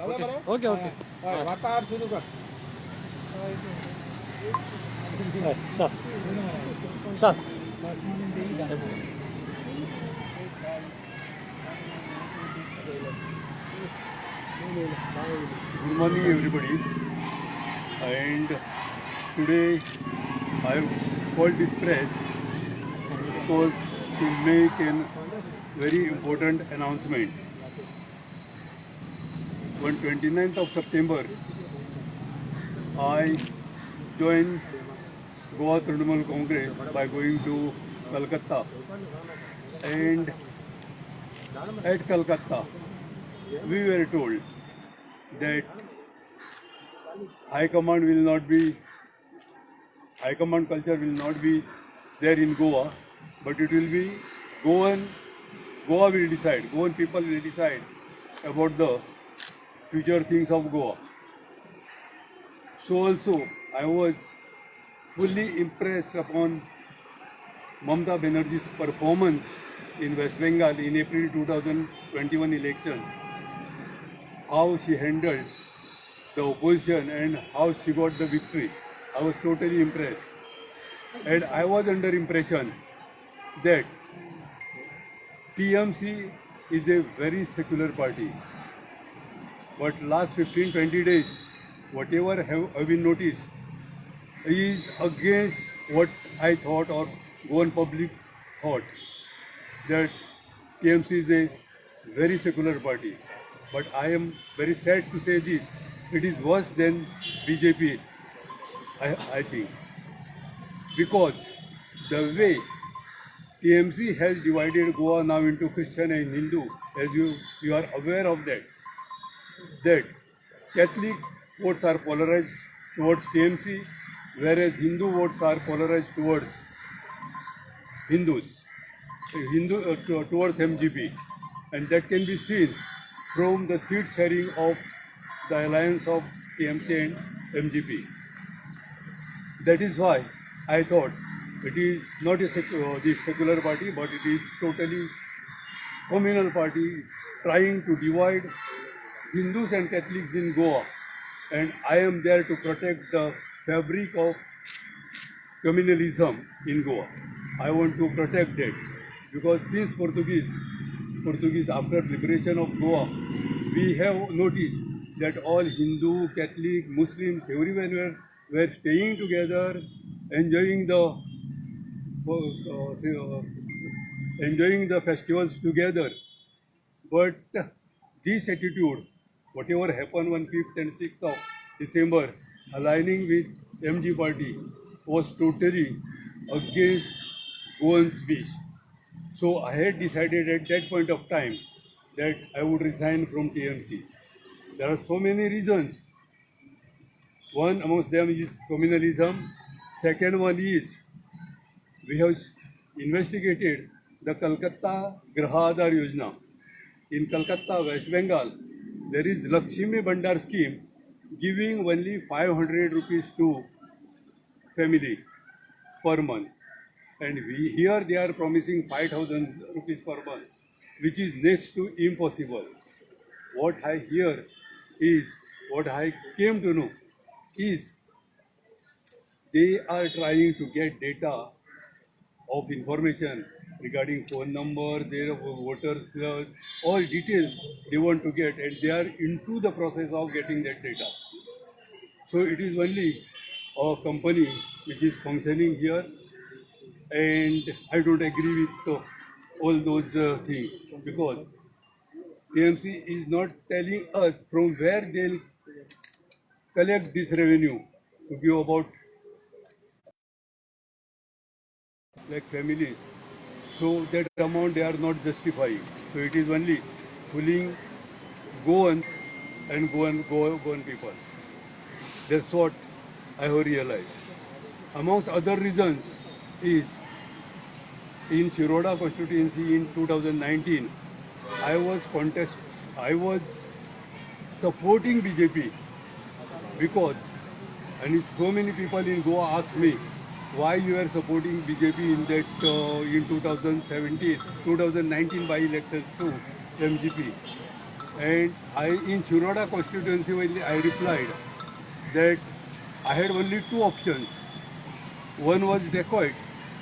Okay okay वार्ताहर सुरू कर. Sir sir Good morning, everybody. And today I have called this press because to make a very important announcement. On 29th of September, I joined Goa Trinamool Congress by going to Calcutta. And at Calcutta, we were told that High Command culture will not be there in Goa, but it will be Goan. Goa will decide. Goan people will decide about the future things of Goa. So also, I was fully impressed upon Mamata Banerjee's performance in West Bengal in April 2021 elections. How she handled the opposition and how she got the victory. I was totally impressed. And I was under impression that TMC is a very secular party. But last 15-20 days, whatever have been noticed is against what I thought or Goan public thought, that TMC is a very secular party. But I am very sad to say this, it is worse than BJP, I think. Because the way TMC has divided Goa now into Christian and Hindu, as you are aware of that Catholic votes are polarized towards TMC, whereas Hindu votes are polarized towards towards MGP, and that can be seen from the seat sharing of the alliance of TMC and MGP. That is why I thought it is not a secular party, but it is totally communal party trying to divide Hindus and Catholics in Goa, and I am there to protect the fabric of communalism in Goa. I want to protect that because since Portuguese after liberation of Goa, we have noticed that all Hindu, Catholic, Muslims, everyone were staying together, enjoying the festivals together. But this attitude, whatever happened on 5th and 6th of December, aligning with MG party, was totally against Goan's wish. So I had decided at that point of time that I would resign from TMC. There are so many reasons. One amongst them is communalism. Second one is we have investigated the Calcutta Graha Aadhar Yojana. In Calcutta, West Bengal, there is Lakshmi Bandar scheme giving only 500 rupees to family per month. And here they are promising 5,000 rupees per month, which is next to impossible. What I hear is, what I came to know is, they are trying to get data of information regarding phone number, their voters, all details they want to get, and they are into the process of getting that data. So it is only a company which is functioning here, and I don't agree with all those things because TMC is not telling us from where they'll collect this revenue to give about like families. So that amount they are not justifying. So it is only fooling Goans and Goan people. That's what I have realized. Amongst other reasons is in Shiroda constituency in 2019, I was supporting BJP because, and so many people in Goa asked me why you are supporting BJP in that in 2019 by elections to MGP. And in Shiroda constituency, I replied that I had only two options. One was dacoit,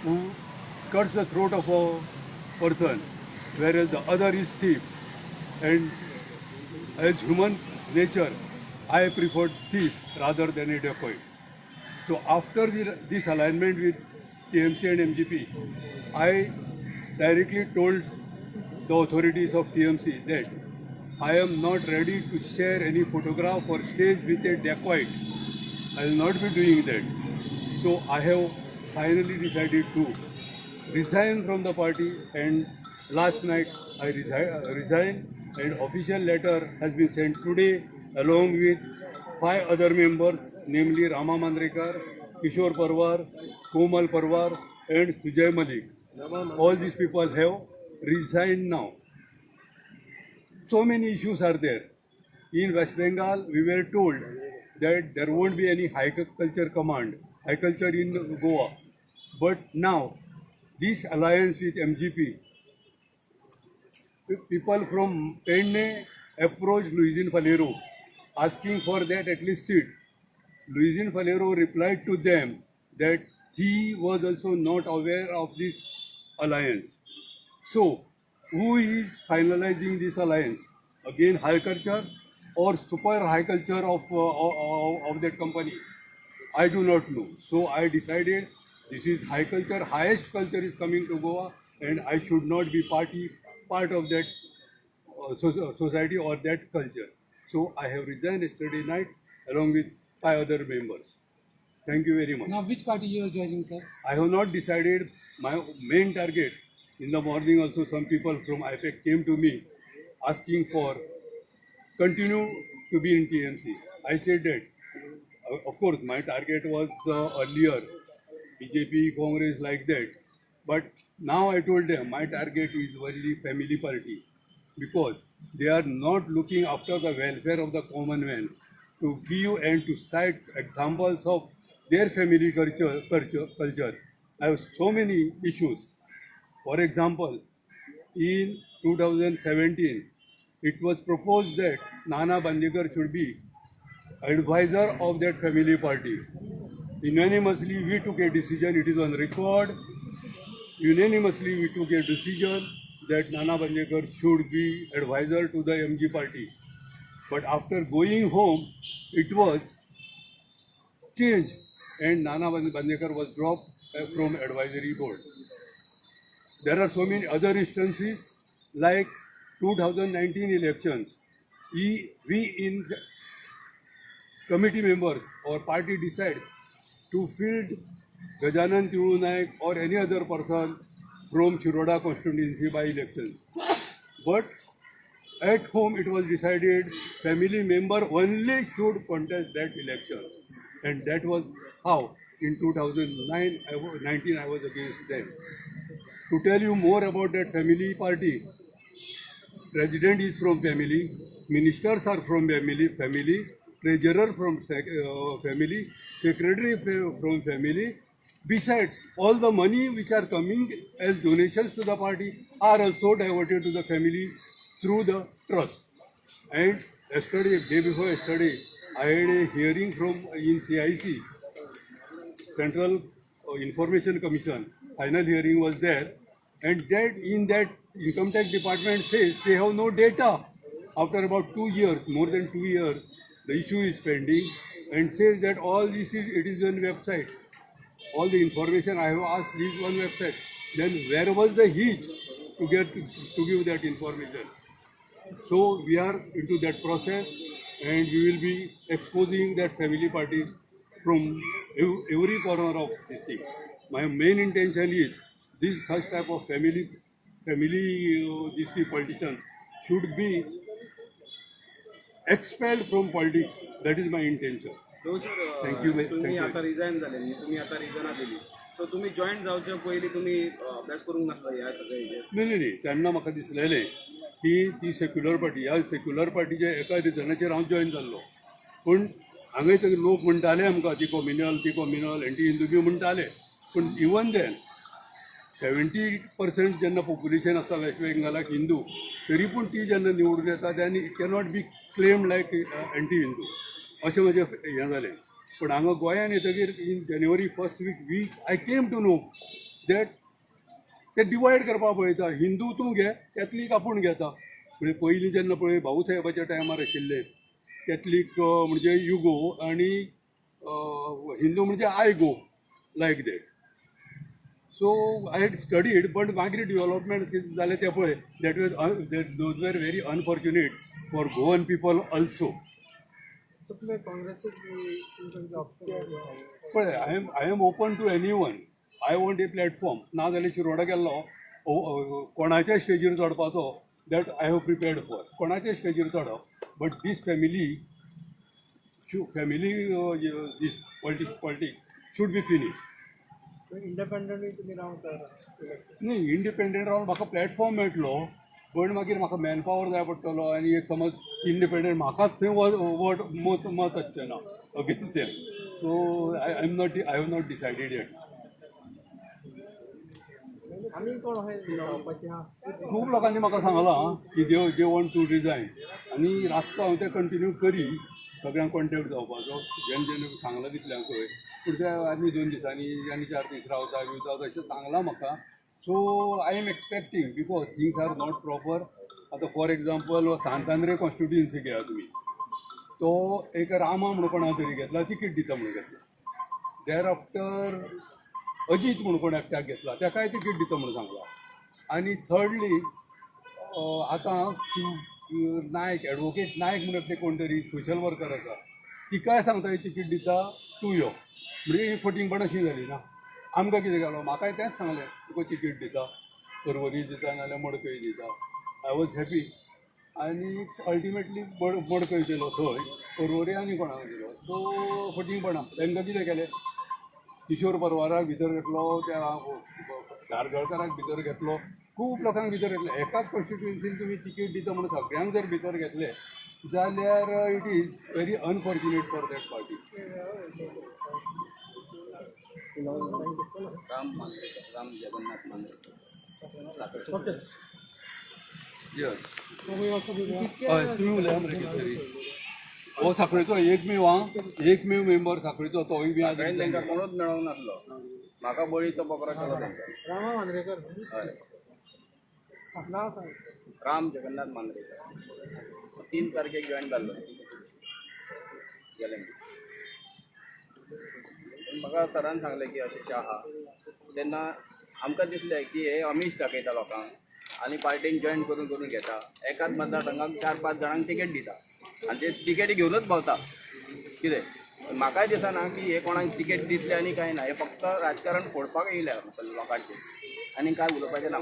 who cuts the throat of a person, whereas the other is thief. And as human nature, I preferred thief rather than a dacoit. So after this alignment with TMC and MGP, I directly told the authorities of TMC that I am not ready to share any photograph or stage with a dacoit. I will not be doing that. So I have finally decided to resign from the party, and last night I resigned, and official letter has been sent today along with 5 other members, namely Rama Mandrekar, Kishore Parwar, Komal Parwar and Sujay Malik. All these people have resigned now. So many issues are there. In West Bengal, we were told that there won't be any high culture command, high culture in Goa. But now, this alliance with MGP, people from Penne approached Luisin Falero asking for that at least seat. Luisin Falero replied to them that he was also not aware of this alliance. So, who is finalizing this alliance? Again, high culture or super high culture of that company? I do not know. So I decided this is high culture, highest culture is coming to Goa, and I should not be part of that society or that culture. So I have resigned yesterday night along with 5 other members. Thank you very much. Now, which party you are joining, sir? I have not decided my main target. In the morning also some people from IPAC came to me asking for continue to be in TMC. I said that, of course, my target was earlier BJP, Congress like that. But now I told them my target is only family party because they are not looking after the welfare of the common man to give and to cite examples of their family culture. I have so many issues. For example, in 2017, it was proposed that Nana Bandekar should be advisor of that family party. Unanimously, we took a decision, it is on record. Unanimously, we took a decision that Nana Bandekar should be advisor to the MG party. But after going home, it was changed and Nana Bandekar was dropped from advisory board. There are so many other instances like 2019 elections. We in committee members or party decide to field Gajanan Tiru Naik or any other person from Shiroda constituency by elections. But at home it was decided family member only should contest that election. And that was how in 2019 I was against them. To tell you more about that family party, president is from family, ministers are from family, treasurer from family, secretary from family. Besides, all the money which are coming as donations to the party are also diverted to the family through the trust. And yesterday, day before yesterday, I had a hearing from in CIC, Central Information Commission. Final hearing was there, and that in that income tax department says they have no data. After about 2 years, more than 2 years, the issue is pending, and says that all this it is on website. All the information I have asked is on website. Then where was the hitch to give that information? So we are into that process, and we will be exposing that family party from every corner of this thing. My main intention is this such type of family these politicians should be expelled from politics. That is my intention. हो sir Thank you. तुम्ही Thank you. आता resign झाले तुम्ही आता resign दिली सो तुम्ही join जावच्या पयलीं तुम्ही अभ्यास करूंक नासलो ह्या सगळ्या हेजेर नाही त्यांना म्हाका दिसलेलें की ती सेक्युलर पार्टी ह्या सेक्युलर पार्टीच्या एका रिजनाचेर हांव जॉईन जाल्लो पूण हांगा ते लोक म्हणटाले आमकां ती कॉम्युनल एंटी हिंदू बी म्हणटाले पूण इवन देन 70% जेन्ना पॉप्युलेशन आसा वेस्ट बेंगालाक हिंदू, तरी पूण ती जेन्ना निवडून येता then it cannot be claim like anti Hindu अशें म्हजें हें जालें. पूण हांगा गोंयांत येतकीर in January first week I came to know that ते डिवायड करपाक पळयता, हिंदू तूं घे कॅथलीक आपूण घेता. म्हणजे पयलीं जेन्ना पळय भाऊ साहेबाच्या टायमार आशिल्ले कॅथलीक म्हणजे यू गो आनी हिंदू म्हणजे I go like that. So I had studied but मागीर डेव्हलपमेंट कितें जालें तें पळय that was those were very unfortunate for Goan people also. पळय I am open to anyone. I want a platform. ना जाल्यार शिरोडा गेल्लो कोणाच्या स्टेजीर चडपाचो that I have prepared for. कोणाच्या स्टेजीर चडप but this family this politics should be finish. Independently तुम्ही रावता न्ही इंडिपेंडंट रावन म्हाका प्लॅटफॉर्म मेळटलो पण मागीर म्हाका मॅन पॉवर जाय पडटलो आनी एक समज इंडिपेंडंट म्हाकाच थंय मत आसचें ना against them. So I have not decided yet. आमी कोण अशें रावपाचें आहा खूब लोकांनी म्हाका सांगलां की दे वॉन्ट टू रिजायन आनी रातचो हांव तें कंटिन्यू करी सगळ्यांक कॉन्टेक्ट जावपाचो जेन्ना सांगलां तितल्यांक पळय. पूण ते आनी 2 दिसांनी आनी 4 दीस रावता बिवता अशें सांगलां म्हाका. So I am expecting because things are not proper. आतां फॉर एक्झाम्पल सांतांद्रे कॉन्स्टिट्युएन्सी घेया तुमी, तो एक रामा म्हणून कोणा तरी घेतला तिकीट दिता म्हणून घेतला. देर आफ्टर अजीत म्हणून कोण एकट्याक घेतला ताकाय तिकीट दिता म्हणून सांगला. आनी थर्डली आतां नायक एडवोकेट नायक म्हणून एकटे कोण तरी सोशल वर्कर आसा तिकाय सांगता तिकीट दिता तूं यो. म्हणजे ही फटींगपण अशी जाली ना. आमकां कितें केलो म्हाकाय तेंच सांगलें तुका तिकीट दिता पर्वरी दिता नाल्यार मडकय दिता. आय वॉज हॅपी आनी अल्टिमेटली मडकय दिलो थंय पर्वरी आनी कोणाक दिलो. सो फटींगपणां तांकां कितें केलें किशोर परवाराक भितर घेतलो, त्या धारगळकाराक भितर घेतलो, खूब लोकांक भितर घेतले. एकाच कॉन्स्टिट्युएन्सीन तुमी तिकीट दिता म्हणून सगळ्यांक जर भितर घेतले जाल्यार it is very unfortunate for that party. Ram Jagannath Mandrekar. Okay yes हय तुमी उलया मरे कितें तरी. हो साखळेचो एकमेव मेंबर साखळेचो तोय बी हांवें तांकां कोणूच मेळोंक नासलो. म्हाका बळीचो बकरो केलो तांकां. रामा मांद्रेकर हय नांव सांग. राम जगन्नाथ मांद्रेकर. 3 तारखेक जॉईन जाल्लो गेले. म्हाका सरान सांगलें की अशें आहा. तेन्ना आमकां दिसलें की हे अमीश दाखयता लोकांक आनी पार्टीन जॉईन करून करून घेता. एकाच मतदारसंघाक 4-5 जाणांक तिकेट दिता आनी ते तिकेटी घेवनूच भोंवता. कितें म्हाकाय दिसना की हे कोणाक तिकेट दितले आनी कांय ना. हे फक्त राजकारण फोडपाक येयल्या लोकांचें आनी कांय उलोवपाचें ना.